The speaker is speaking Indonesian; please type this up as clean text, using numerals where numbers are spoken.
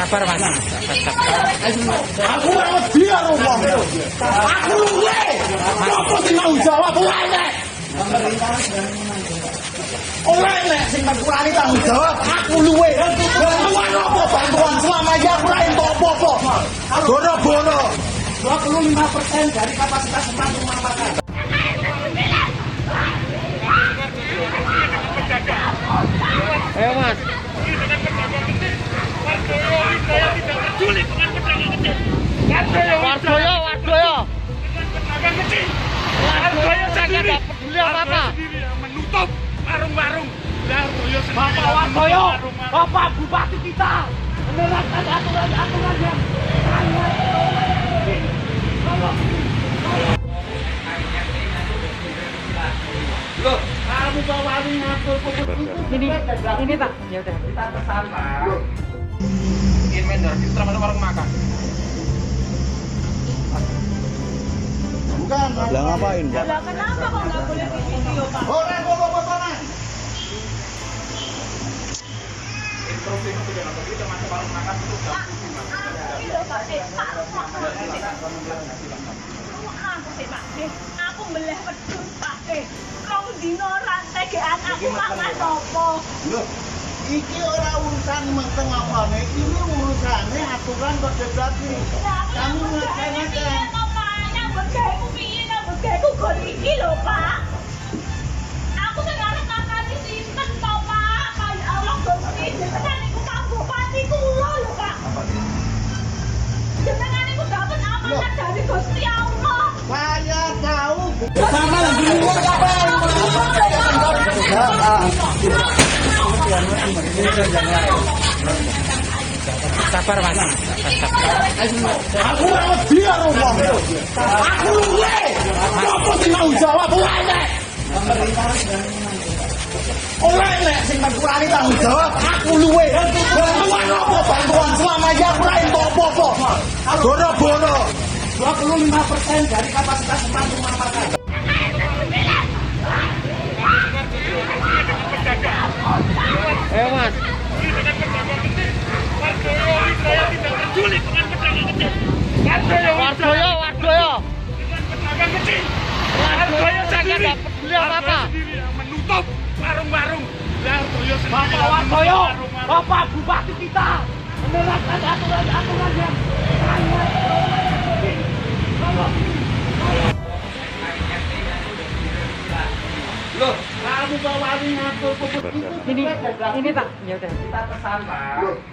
Sabar Mas. Aku ora wedi karo wong. Aku luwe. Apa sing mau jawab wae nek. Ora nek sing kurani tanggung jawab aku luwe. Bantuan apa bantuan selama ya ora entuk apa-apa. Boro-boro. 25% dari kapasitas tempat rumah makan. Ayo Mas. Wardoyo. Wardoyo jangan tak peduli apa-apa. Menutup warung-warung. Bapak Wardoyo, Bapak Bupati kita menerapkan aturan-aturan yang Loh, kamu bawani ngatur Ini Pak. Ya udah. kita kesana. Ingin vendor, itu termasuk warung makan. Bukan. Lah ngapain, Pak? Lah kenapa kok nggak boleh di video, Pak? Ora foto-fotoan. Instruksi itu tidak ada itu termasuk warung makan itu Pak, Pak, aku mbeleh wedhus, Pak. Rong dino rantegean aku mangan apa? Loh, iki ora urusan menteng apane, iki urusane aturan Kordegati. Kamu ngerti-ngerti. Nyambut piye nyambut gaweku gon iki lho, Pak. Aku sing arep makani sinten to, Pak? Kaya Allah Gusti, jenengan niku Pak Bupati kula lho, Pak. Jenengan niku dapat amanat dari Gusti Allah. Saya tahu. Sama lagi Sabar Mas. Aku ora wedi karo wong. Aku luwe. Apa sing mau jawab wae nek. Ora nek sing kurani tanggung jawab aku luwe. Bantuan apa bantuan selama ya ora entuk apa-apa. Boro-boro. 25% dari kapasitas tempat rumah makan. Ayo Mas. Wardoyo. Wardoyo jangan tak peduli apa-apa. Menutup warung-warung. Bapak Wardoyo, Bapak Bupati kita menerapkan aturan-aturan yang Loh, kamu bawani ngatur Ini Pak. Ya udah. kita kesana.